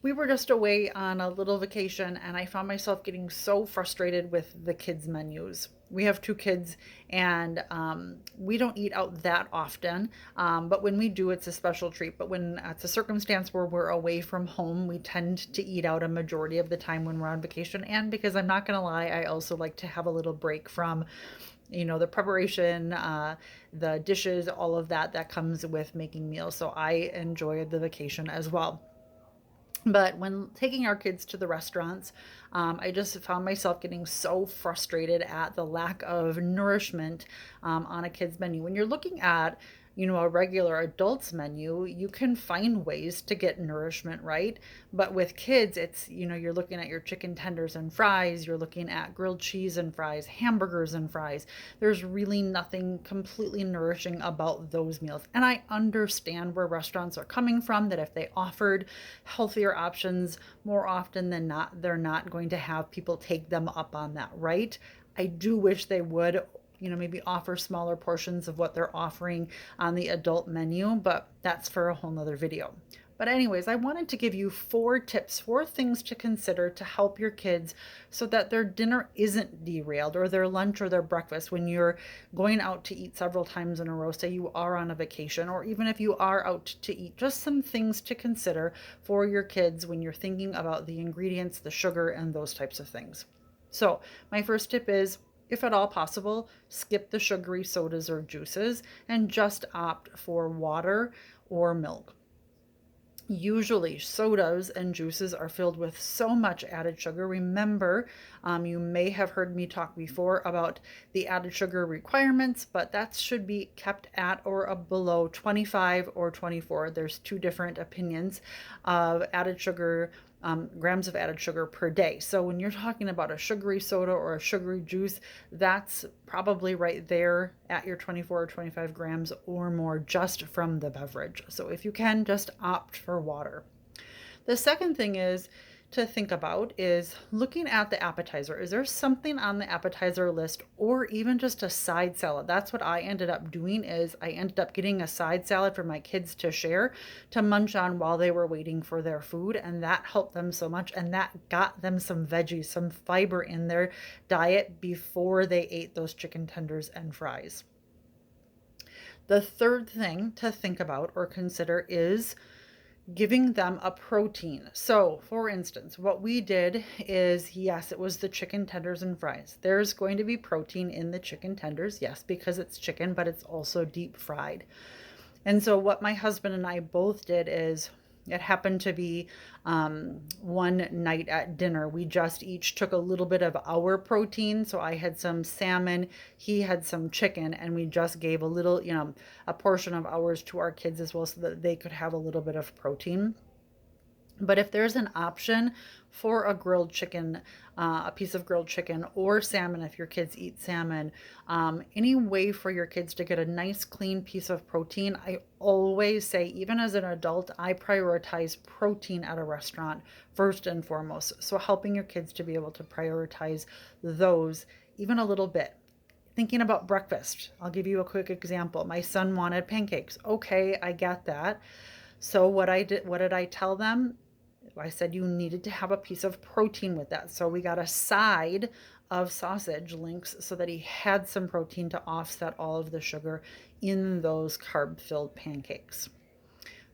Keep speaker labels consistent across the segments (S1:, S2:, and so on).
S1: We were just away on a little vacation, and I found myself getting so frustrated with the kids' menus. We have two kids, and we don't eat out that often. But when we do, it's a special treat. But when it's a circumstance where we're away from home, we tend to eat out a majority of the time when we're on vacation. And because I'm not going to lie, I also like to have a little break from the preparation, the dishes, all of that comes with making meals. So I enjoy the vacation as well. But when taking our kids to the restaurants, I just found myself getting so frustrated at the lack of nourishment on a kid's menu. When you're looking at, a regular adult's menu, you can find ways to get nourishment, right? But with kids, it's, you're looking at your chicken tenders and fries, you're looking at grilled cheese and fries, hamburgers and fries. There's really nothing completely nourishing about those meals. And I understand where restaurants are coming from, that if they offered healthier options more often than not, they're not going to have people take them up on that, right? I do wish they would, maybe offer smaller portions of what they're offering on the adult menu, but that's for a whole nother video. But anyways, I wanted to give you 4 tips, 4 things to consider to help your kids so that their dinner isn't derailed, or their lunch or their breakfast when you're going out to eat several times in a row. Say you are on a vacation, or even if you are out to eat, just some things to consider for your kids when you're thinking about the ingredients, the sugar, and those types of things. So my first tip is, if at all possible, skip the sugary sodas or juices and just opt for water or milk. Usually, sodas and juices are filled with so much added sugar. Remember, you may have heard me talk before about the added sugar requirements, but that should be kept at or below 25 or 24. There's 2 different opinions of added sugar, grams of added sugar per day. So when you're talking about a sugary soda or a sugary juice, that's probably right there at your 24 or 25 grams or more just from the beverage. So if you can, just opt for water. The second thing is to think about is looking at the appetizer. Is there something on the appetizer list, or even just a side salad? That's what I ended up doing. Is I ended up getting a side salad for my kids to share, to munch on while they were waiting for their food, and that helped them so much, and that got them some veggies, some fiber in their diet before they ate those chicken tenders and fries. The third thing to think about or consider is giving them a protein. So, for instance, what we did is, yes, it was the chicken tenders and fries. There's going to be protein in the chicken tenders, yes, because it's chicken, but it's also deep fried. And so, what my husband and I both did is, it happened to be one night at dinner. We just each took a little bit of our protein. So I had some salmon, he had some chicken, and we just gave a little, a portion of ours to our kids as well so that they could have a little bit of protein. But if there's an option for a grilled chicken, a piece of grilled chicken, or salmon, if your kids eat salmon, any way for your kids to get a nice clean piece of protein, I always say, even as an adult, I prioritize protein at a restaurant first and foremost. So helping your kids to be able to prioritize those even a little bit. Thinking about breakfast, I'll give you a quick example. My son wanted pancakes. Okay, I get that. So what did I tell them? I said you needed to have a piece of protein with that. So we got a side of sausage links so that he had some protein to offset all of the sugar in those carb-filled pancakes.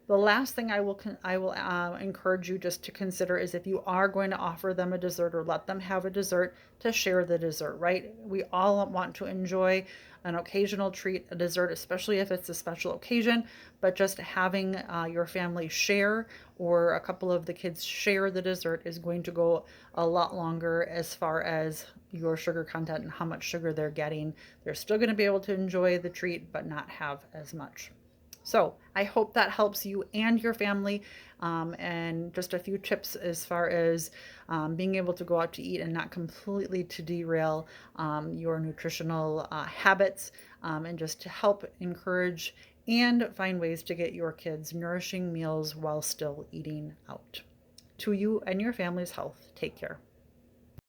S1: The last thing I will encourage you just to consider is, if you are going to offer them a dessert or let them have a dessert, to share the dessert, right? We all want to enjoy an occasional treat, a dessert, especially if it's a special occasion, but just having your family share, or a couple of the kids share the dessert, is going to go a lot longer as far as your sugar content and how much sugar they're getting. They're still going to be able to enjoy the treat, but not have as much. So I hope that helps you and your family, and just a few tips as far as being able to go out to eat and not completely to derail your nutritional habits, and just to help encourage and find ways to get your kids nourishing meals while still eating out. To you and your family's health, take care.